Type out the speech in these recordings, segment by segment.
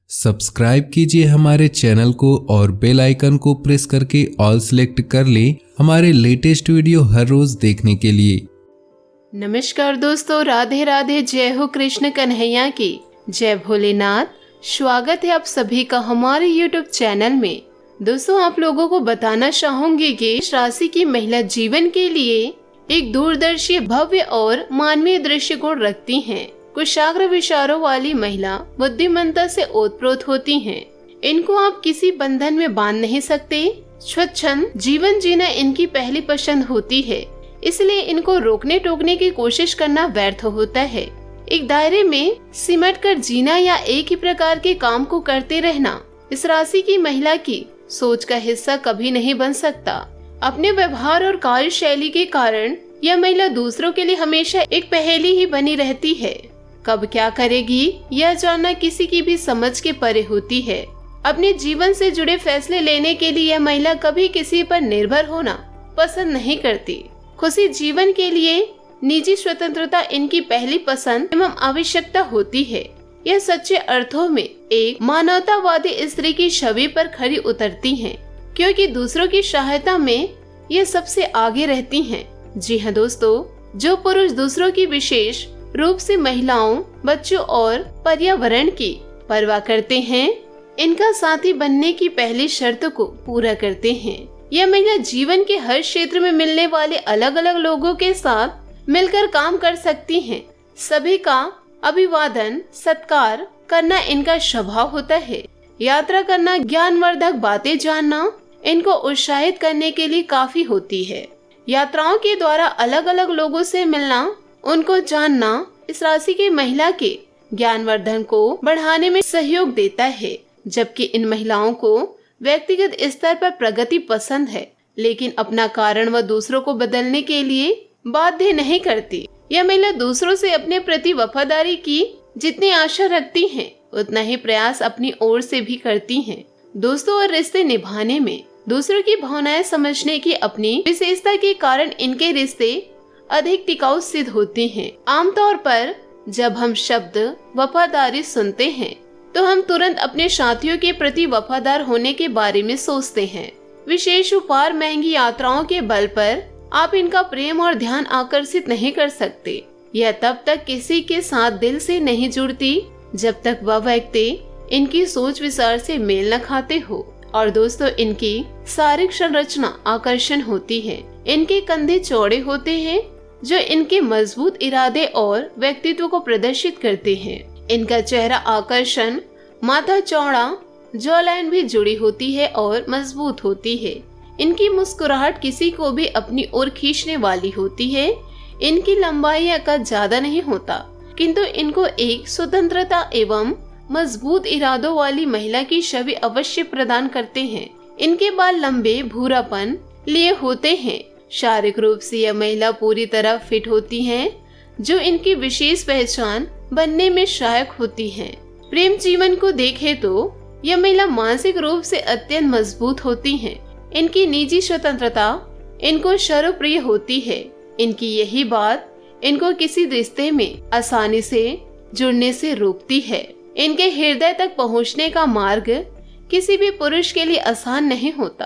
Subscribe कीजिए हमारे channel को और बेल आइकन को प्रेस करके ऑल सेलेक्ट कर लें हमारे लेटेस्ट वीडियो हर रोज देखने के लिए। नमस्कार दोस्तों, राधे राधे। जय हो कृष्ण कन्हैया की, जय भोलेनाथ। स्वागत है आप सभी का हमारे YouTube चैनल में। दोस्तों, आप लोगों को बताना चाहूंगी कि इस राशि की महिला जीवन के लिए एक दूरदर्शी, भव्य और मानवीय दृष्टिकोण रखती हैं। कुशाग्र विचारों वाली महिला बुद्धिमत्ता से ओतप्रोत होती हैं। इनको आप किसी बंधन में बांध नहीं सकते। स्वच्छंद जीवन जीना इनकी पहली पसंद होती है, इसलिए इनको रोकने टोकने की कोशिश करना व्यर्थ होता है। एक दायरे में सिमट कर जीना या एक ही प्रकार के काम को करते रहना इस राशि की महिला की सोच का हिस्सा कभी नहीं बन सकता। अपने व्यवहार और कार्यशैली के कारण यह महिला दूसरों के लिए हमेशा एक पहेली ही बनी रहती है। कब क्या करेगी यह जानना किसी की भी समझ के परे होती है। अपने जीवन से जुड़े फैसले लेने के लिए यह महिला कभी किसी पर निर्भर होना पसंद नहीं करती। खुशी जीवन के लिए निजी स्वतंत्रता इनकी पहली पसंद एवं आवश्यकता होती है। यह सच्चे अर्थों में एक मानवतावादी स्त्री की छवि पर खरी उतरती हैं, क्योंकि दूसरों की सहायता में यह सबसे आगे रहती हैं। जी हाँ दोस्तों, जो पुरुष दूसरों की विशेष रूप से महिलाओं, बच्चों और पर्यावरण की परवाह करते हैं, इनका साथी बनने की पहली शर्त को पूरा करते हैं। यह महिला जीवन के हर क्षेत्र में मिलने वाले अलग अलग लोगों के साथ मिलकर काम कर सकती हैं। सभी का अभिवादन सत्कार करना इनका स्वभाव होता है। यात्रा करना, ज्ञानवर्धक बातें जानना इनको उत्साहित करने के लिए काफी होती है। यात्राओं के द्वारा अलग अलग लोगों से मिलना, उनको जानना इस राशि की महिला के ज्ञानवर्धन को बढ़ाने में सहयोग देता है। जबकि इन महिलाओं को व्यक्तिगत स्तर पर प्रगति पसंद है, लेकिन अपना कारण व दूसरों को बदलने के लिए बाध्य नहीं करती। यह महिला दूसरों से अपने प्रति वफादारी की जितनी आशा रखती हैं, उतना ही प्रयास अपनी ओर से भी करती हैं। दोस्तों और रिश्ते निभाने में दूसरों की भावनाएं समझने की अपनी विशेषता के कारण इनके रिश्ते अधिक टिकाऊ सिद्ध होते हैं। आमतौर पर जब हम शब्द वफादारी सुनते हैं तो हम तुरंत अपने साथियों के प्रति वफादार होने के बारे में सोचते हैं। विशेष उपहार, महंगी यात्राओं के बल पर आप इनका प्रेम और ध्यान आकर्षित नहीं कर सकते। यह तब तक किसी के साथ दिल से नहीं जुड़ती जब तक वह व्यक्ति इनकी सोच विचार से मेल न खाते हो। और दोस्तों, इनकी शारीरिक संरचना आकर्षण होती है। इनके कंधे चौड़े होते हैं जो इनके मजबूत इरादे और व्यक्तित्व को प्रदर्शित करते हैं। इनका चेहरा आकर्षण, माथा चौड़ा, जॉ लाइन भी जुड़ी होती है और मजबूत होती है। इनकी मुस्कुराहट किसी को भी अपनी ओर खींचने वाली होती है। इनकी लंबाई या कद ज्यादा नहीं होता, किंतु इनको एक स्वतंत्रता एवं मजबूत इरादों वाली महिला की छवि अवश्य प्रदान करते हैं। इनके बाल लंबे भूरापन लिए होते हैं। शारीरिक रूप से यह महिला पूरी तरह फिट होती हैं, जो इनकी विशेष पहचान बनने में सहायक होती हैं। प्रेम जीवन को देखें तो यह महिला मानसिक रूप से अत्यंत मजबूत होती हैं। इनकी निजी स्वतंत्रता इनको सर्वप्रिय होती है। इनकी यही बात इनको किसी रिश्ते में आसानी से जुड़ने से रोकती है। इनके हृदय तक पहुंचने का मार्ग किसी भी पुरुष के लिए आसान नहीं होता,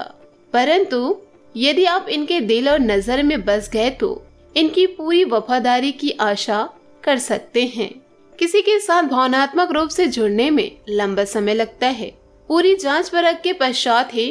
परंतु यदि आप इनके दिल और नजर में बस गए तो इनकी पूरी वफादारी की आशा कर सकते हैं। किसी के साथ भावनात्मक रूप से जुड़ने में लंबा समय लगता है। पूरी जांच परख के पश्चात ही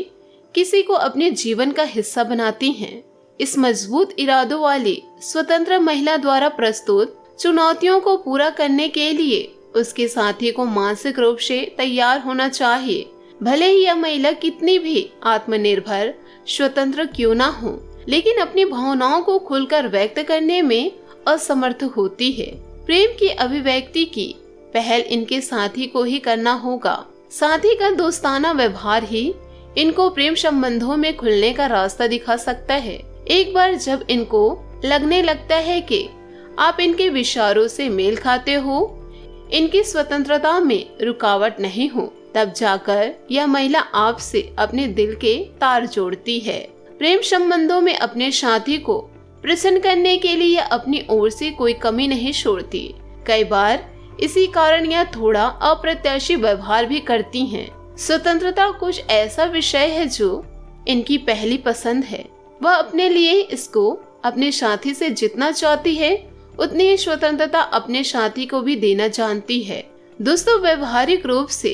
किसी को अपने जीवन का हिस्सा बनाती हैं। इस मजबूत इरादों वाली स्वतंत्र महिला द्वारा प्रस्तुत चुनौतियों को पूरा करने के लिए उसके साथी को मानसिक रूप से तैयार होना चाहिए। भले ही यह महिला कितनी भी आत्मनिर्भर, स्वतंत्र क्यों ना हो, लेकिन अपनी भावनाओं को खुलकर व्यक्त करने में असमर्थ होती है। प्रेम की अभिव्यक्ति की पहल इनके साथी को ही करना होगा। साथी का दोस्ताना व्यवहार ही इनको प्रेम संबंधों में खुलने का रास्ता दिखा सकता है। एक बार जब इनको लगने लगता है कि आप इनके विचारों से मेल खाते हो, इनकी स्वतंत्रता में रुकावट नहीं हो, तब जाकर यह महिला आपसे अपने दिल के तार जोड़ती है। प्रेम संबंधों में अपने साथी को प्रसन्न करने के लिए अपनी ओर से कोई कमी नहीं छोड़ती। कई बार इसी कारण यह थोड़ा अप्रत्याशित व्यवहार भी करती हैं। स्वतंत्रता कुछ ऐसा विषय है जो इनकी पहली पसंद है। वह अपने लिए इसको अपने साथी से जितना चाहती है उतनी ही स्वतंत्रता अपने साथी को भी देना जानती है। दोस्तों, व्यवहारिक रूप से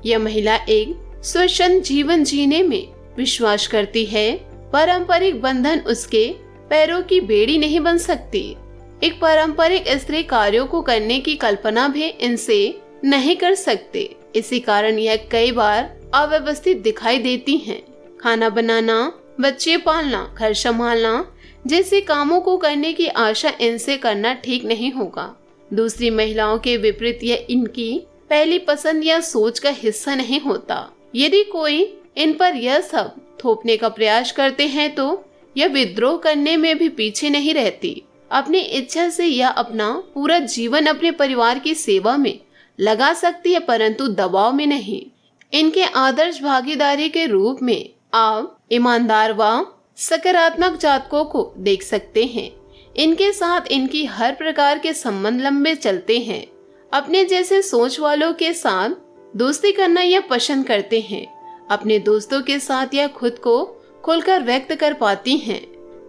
यह महिला एक स्वच्छंद जीवन जीने में विश्वास करती है। पारंपरिक बंधन उसके पैरों की बेड़ी नहीं बन सकती। एक पारंपरिक स्त्री कार्यों को करने की कल्पना भी इनसे नहीं कर सकते। इसी कारण यह कई बार अव्यवस्थित दिखाई देती हैं। खाना बनाना, बच्चे पालना, घर संभालना जैसे कामों को करने की आशा इनसे करना ठीक नहीं होगा। दूसरी महिलाओं के विपरीत यह इनकी पहली पसंद या सोच का हिस्सा नहीं होता। यदि कोई इन पर यह सब थोपने का प्रयास करते हैं तो यह विद्रोह करने में भी पीछे नहीं रहती। अपनी इच्छा से यह अपना पूरा जीवन अपने परिवार की सेवा में लगा सकती है, परंतु दबाव में नहीं। इनके आदर्श भागीदारी के रूप में आप ईमानदार व सकारात्मक जातकों को देख सकते हैं। इनके साथ इनकी हर प्रकार के संबंध लंबे चलते हैं। अपने जैसे सोच वालों के साथ दोस्ती करना यह पसंद करते हैं। अपने दोस्तों के साथ यह खुद को खुलकर व्यक्त कर पाती हैं।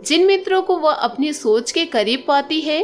जिन मित्रों को वह अपनी सोच के करीब पाती है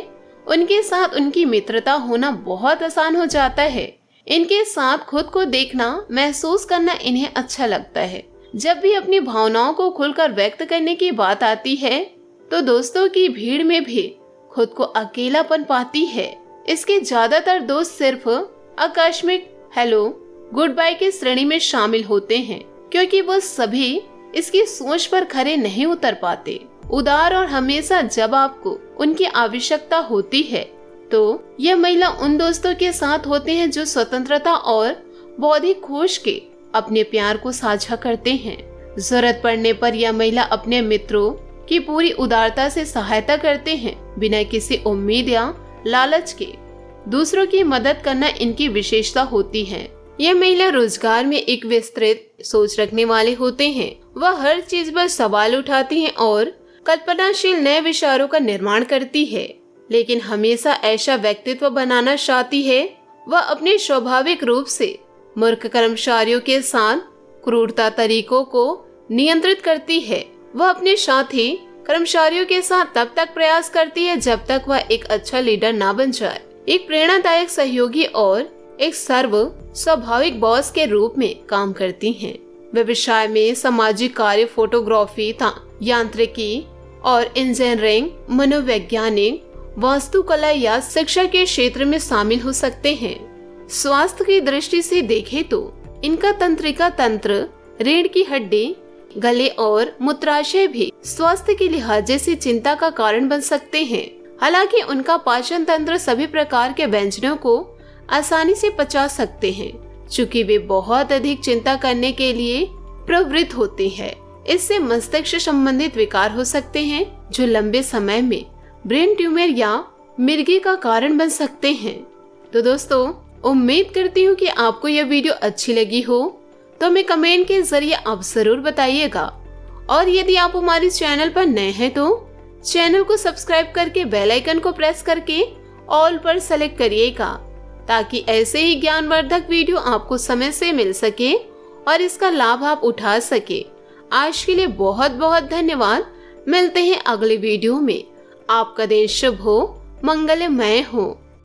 उनके साथ उनकी मित्रता होना बहुत आसान हो जाता है। इनके साथ खुद को देखना, महसूस करना इन्हें अच्छा लगता है। जब भी अपनी भावनाओं को खुलकर व्यक्त करने की बात आती है तो दोस्तों की भीड़ में भी खुद को अकेलापन पाती है। इसके ज्यादातर दोस्त सिर्फ आकस्मिक हेलो, गुड बाय की श्रेणी में शामिल होते हैं, क्योंकि वो सभी इसकी सोच पर खरे नहीं उतर पाते। उदार और हमेशा जब आपको उनकी आवश्यकता होती है तो यह महिला उन दोस्तों के साथ होते हैं जो स्वतंत्रता और बौद्धिक खोज के अपने प्यार को साझा करते हैं। जरूरत पड़ने पर यह महिला अपने मित्रों की पूरी उदारता से सहायता करते हैं, बिना किसी उम्मीद या लालच के। दूसरों की मदद करना इनकी विशेषता होती है। यह महिला रोजगार में एक विस्तृत सोच रखने वाले होते हैं। वह हर चीज पर सवाल उठाती हैं और कल्पनाशील नए विचारों का निर्माण करती है, लेकिन हमेशा ऐसा व्यक्तित्व बनाना चाहती है। वह अपने स्वाभाविक रूप से मूर्ख कर्मचारियों के साथ क्रूरता तरीकों को नियंत्रित करती है। वह अपने साथी कर्मचारियों के साथ तब तक प्रयास करती है जब तक वह एक अच्छा लीडर ना बन जाए। एक प्रेरणादायक सहयोगी और एक सर्व स्वाभाविक बॉस के रूप में काम करती हैं। व्यवसाय में सामाजिक कार्य, फोटोग्राफी, यांत्रिकी और इंजीनियरिंग, मनोवैज्ञानिक, वास्तुकला या शिक्षा के क्षेत्र में शामिल हो सकते हैं। स्वास्थ्य की दृष्टि से देखें तो इनका तंत्रिका तंत्र, रीढ़ की हड्डी, गले और मूत्राशय भी स्वास्थ्य के लिहाज से चिंता का कारण बन सकते हैं। हालांकि उनका पाचन तंत्र सभी प्रकार के व्यंजनों को आसानी से पचा सकते हैं, चूँकि वे बहुत अधिक चिंता करने के लिए प्रवृत्त होते हैं। इससे मस्तिष्क से संबंधित विकार हो सकते हैं जो लंबे समय में ब्रेन ट्यूमर या मिर्गी का कारण बन सकते हैं। तो दोस्तों, उम्मीद करती हूँ कि आपको यह वीडियो अच्छी लगी हो, तो हमें कमेंट के जरिए आप जरूर बताइएगा। और यदि आप हमारे चैनल पर नए हैं तो चैनल को सब्सक्राइब करके बेल आइकन को प्रेस करके ऑल पर सेलेक्ट करिएगा, ताकि ऐसे ही ज्ञानवर्धक वीडियो आपको समय से मिल सके और इसका लाभ आप उठा सके। आज के लिए बहुत बहुत धन्यवाद। मिलते हैं अगले वीडियो में। आपका दिन शुभ हो, मंगलमय हो।